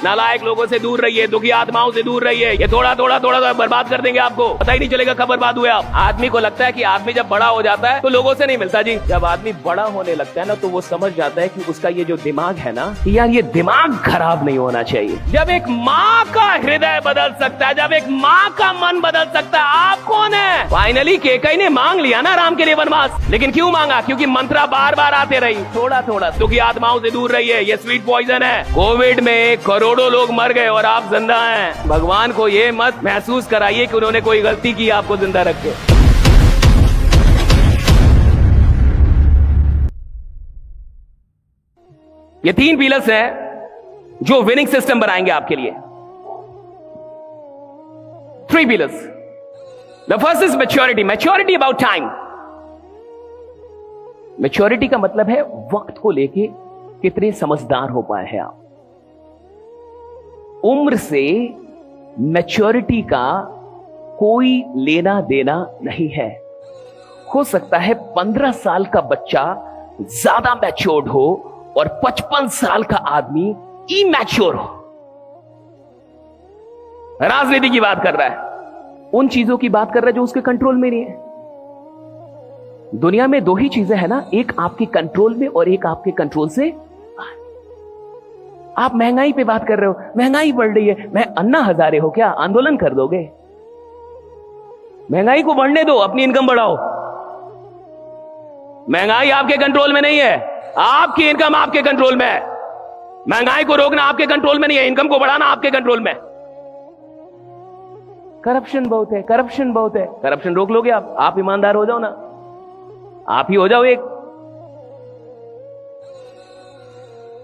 नालायक लोगों से दूर रहिए, दुखी आत्माओं से दूर रहिए। ये थोड़ा थोड़ा बर्बाद कर देंगे आपको, पता ही नहीं चलेगा कब बर्बाद हुए आप। आदमी को लगता है कि आदमी जब बड़ा हो जाता है तो लोगों से नहीं मिलता जी। जब आदमी बड़ा होने लगता है ना तो वो समझ जाता है कि उसका ये जो दिमाग है ना, यार ये दिमाग खराब नहीं होना चाहिए। जब एक माँ का हृदय बदल सकता है, जब एक माँ का मन बदल सकता है, आप कौन है? फाइनली केकई ने मांग लिया ना राम के लिए वनवास, लेकिन क्यों मांगा? क्योंकि मंत्रा बार बार आते रही। थोड़ा थोड़ा दुखी आत्माओं से दूर रहिए, ये स्वीट पॉइजन है। कोविड में करोड़ों लोग मर गए और आप जिंदा हैं। भगवान को ये मत महसूस कराइए कि उन्होंने कोई गलती की आपको जिंदा रख के। ये 3 पिलर्स हैं जो विनिंग सिस्टम बनाएंगे आपके लिए। 3 pillars. The first is maturity. Maturity about time. Maturity का मतलब है वक्त को लेके कितने समझदार हो पाए हैं आप। उम्र से मैच्योरिटी का कोई लेना देना नहीं है। हो सकता है 15 साल का बच्चा ज्यादा मैच्योर्ड हो और 55 साल का आदमी इमैच्योर हो। राजनीति की बात कर रहा है, उन चीजों की बात कर रहा है जो उसके कंट्रोल में नहीं है। दुनिया में 2 ही चीजें हैं ना, एक आपके कंट्रोल में और एक आपके कंट्रोल से बाहर। आप महंगाई पे बात कर रहे हो, महंगाई बढ़ रही है, मैं अन्ना हजारे हो क्या, आंदोलन कर दोगे? महंगाई को बढ़ने दो, अपनी इनकम बढ़ाओ। महंगाई आपके कंट्रोल में नहीं है, आपकी इनकम आपके कंट्रोल में है। महंगाई को रोकना आपके कंट्रोल में नहीं है, इनकम को बढ़ाना आपके कंट्रोल में। करप्शन बहुत है, करप्शन बहुत है, करप्शन रोक लोगे आप ईमानदार हो जाओ ना, आप ही हो जाओ एक।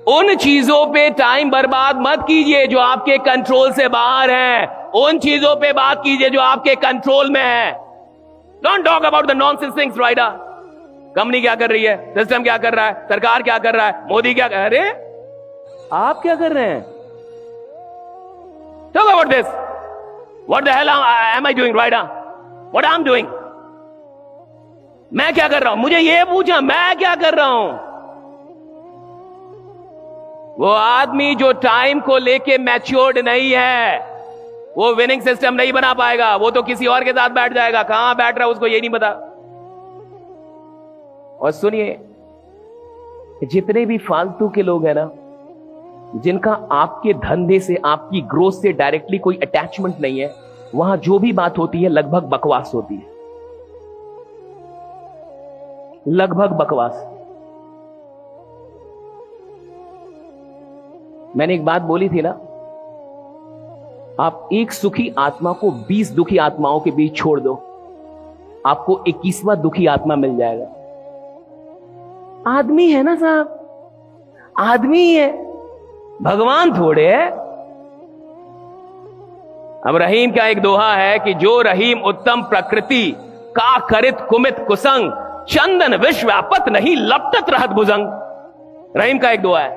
उन चीजों पे टाइम बर्बाद मत कीजिए जो आपके कंट्रोल से बाहर हैं। उन चीजों पे बात कीजिए जो आपके कंट्रोल में है। Don't talk about the nonsense things राइडा। कंपनी क्या कर रही है, सिस्टम क्या कर रहा है, सरकार क्या कर रहा है, मोदी क्या कर, अरे आप क्या कर रहे हैं? Talk about this. What the hell am I doing राइडा? What I am doing? मैं क्या कर रहा हूं? मुझे ये पूछा, मैं क्या कर रहा हूं? वो आदमी जो टाइम को लेके मैच्योर्ड नहीं है, वो विनिंग सिस्टम नहीं बना पाएगा। वो तो किसी और के साथ बैठ जाएगा, कहां बैठ रहा है उसको ये नहीं पता। और सुनिए, जितने भी फालतू के लोग हैं ना, जिनका आपके धंधे से, आपकी ग्रोथ से डायरेक्टली कोई अटैचमेंट नहीं है, वहां जो भी बात होती है लगभग बकवास होती है, लगभग बकवास। मैंने एक बात बोली थी ना, आप एक सुखी आत्मा को 20 दुखी आत्माओं के बीच छोड़ दो, आपको 21वां दुखी आत्मा मिल जाएगा। आदमी है ना साहब, आदमी ही है, भगवान थोड़े है। अब रहीम का एक दोहा है कि जो रहीम उत्तम प्रकृति का करित कुमित कुसंग, चंदन विश्व व्यापत नहीं लपटत रहत भुजंग। रहीम का एक दोहा है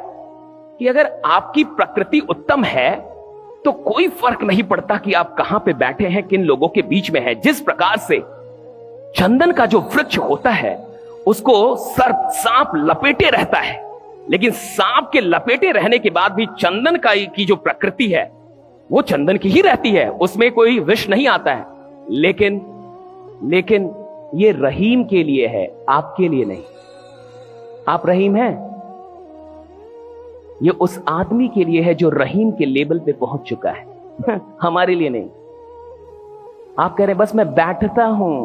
कि अगर आपकी प्रकृति उत्तम है तो कोई फर्क नहीं पड़ता कि आप कहां पे बैठे हैं, किन लोगों के बीच में है। जिस प्रकार से चंदन का जो वृक्ष होता है उसको सर्प, सांप लपेटे रहता है, लेकिन सांप के लपेटे रहने के बाद भी चंदन की जो प्रकृति है वो चंदन की ही रहती है, उसमें कोई विष नहीं आता है। लेकिन ये रहीम के लिए है, आपके लिए नहीं। आप रहीम हैं, ये उस आदमी के लिए है जो रहीम के लेवल पे पहुंच चुका है, हमारे लिए नहीं। आप कह रहे हैं बस मैं बैठता हूं,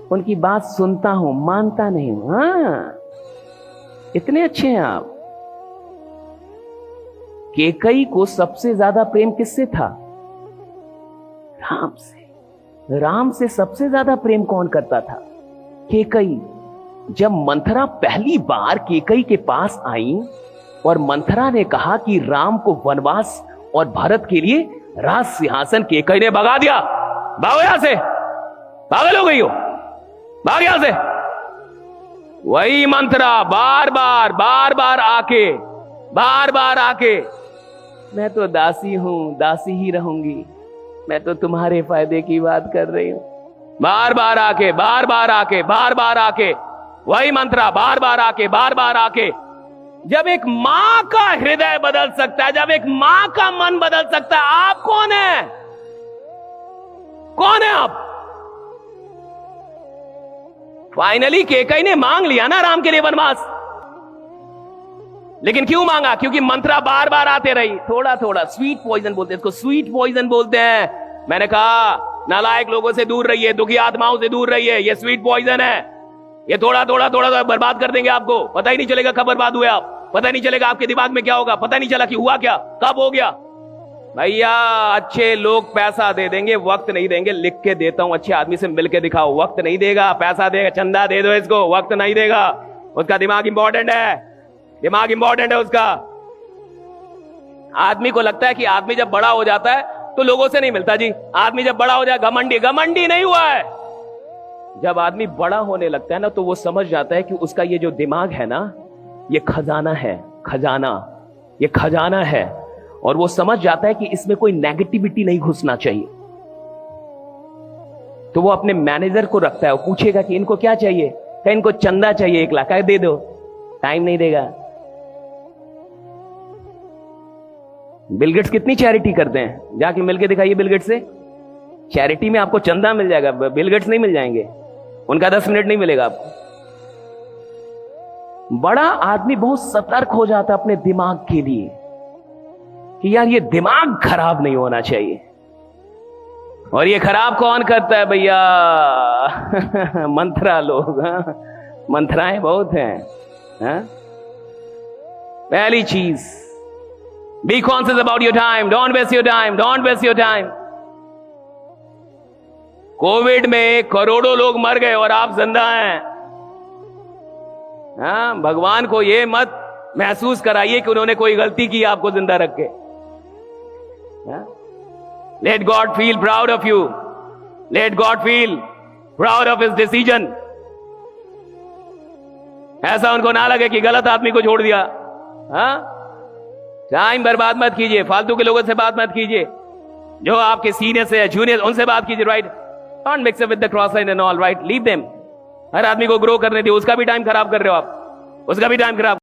उनकी बात सुनता हूं, मानता नहीं हूं। हां, इतने अच्छे हैं आप। केकई को सबसे ज्यादा प्रेम किससे था? राम से। राम से सबसे ज्यादा प्रेम कौन करता था? केकई। जब मंथरा पहली बार केकई के पास आई और मंथरा ने कहा कि राम को वनवास और भरत के लिए राज सिंहासन, केकई ने भगा दिया, भागो यहां से, पागल हो गई हो, भाग यहां से। वही मंथरा बार बार आके मैं तो दासी हूं, दासी ही रहूंगी, मैं तो तुम्हारे फायदे की बात कर रही हूं। बार बार आके वही मंथरा बार बार आके जब एक मां का हृदय बदल सकता है, जब एक मां का मन बदल सकता है, आप कौन है? कौन है आप? फाइनली केकई ने मांग लिया ना राम के लिए वनवास। लेकिन क्यों मांगा? क्योंकि मंत्रा बार बार आते रही। थोड़ा थोड़ा स्वीट पॉइजन बोलते हैं इसको, स्वीट पॉइजन बोलते हैं। मैंने कहा नालायक लोगों से दूर रहिए, दुखी आत्माओं से दूर रहिए, ये स्वीट पॉइजन है। ये थोड़ा थोड़ा थोड़ा बर्बाद कर देंगे आपको। पता ही नहीं चलेगा कब बर्बाद हुए आप, पता नहीं चलेगा आपके दिमाग में क्या होगा, पता नहीं चला कि हुआ क्या, कब हो गया। भैया अच्छे लोग पैसा दे देंगे, वक्त नहीं देंगे। लिख के देता हूं, अच्छे आदमी से मिलके दिखाओ, वक्त नहीं देगा। पैसा देगा, चंदा दे दो इसको, वक्त नहीं देगा। उसका दिमाग इंपॉर्टेंट है, दिमाग इंपॉर्टेंट है उसका। आदमी को लगता है कि आदमी जब बड़ा हो जाता है तो लोगों से नहीं मिलता जी। आदमी जब बड़ा हो जाए, घमंडी, घमंडी नहीं हुआ है। जब आदमी बड़ा होने लगता है ना, तो वो समझ जाता है कि उसका ये जो दिमाग है ना, ये खजाना है, खजाना, ये खजाना है। और वो समझ जाता है कि इसमें कोई नेगेटिविटी नहीं घुसना चाहिए। तो वो अपने मैनेजर को रखता है, वो पूछेगा कि इनको क्या चाहिए, क्या इनको चंदा चाहिए 1 लाख, दे दो। टाइम नहीं देगा। बिल गेट्स कितनी चैरिटी करते हैं, जाके मिलके दिखाइए बिल गेट्स से। चैरिटी में आपको चंदा मिल जाएगा, बिल गेट्स नहीं मिल जाएंगे, उनका 10 मिनट नहीं मिलेगा आपको। बड़ा आदमी बहुत सतर्क हो जाता है अपने दिमाग के लिए कि यार ये दिमाग खराब नहीं होना चाहिए। और ये खराब कौन करता है भैया? मंत्रा लोग। मंत्राएं बहुत हैं। पहली चीज, be conscious about your time, don't waste your time, don't waste your time. Covid में करोड़ों लोग मर गए और आप जिंदा हैं। भगवान को ये मत महसूस कराइए कि उन्होंने कोई गलती की आपको जिंदा रख के। Let God feel proud of you, let God feel proud of his decision. ऐसा उनको ना लगे कि गलत आदमी को छोड़ दिया। टाइम बर्बाद मत कीजिए, फालतू के लोगों से बात मत कीजिए। जो आपके सीनियर से जूनियर, उनसे बात कीजिए, right? Don't mix up with the cross line and all, right? Leave them. हर आदमी को ग्रो करने दिए। उसका भी टाइम खराब कर रहे हो आप, उसका भी टाइम खराब।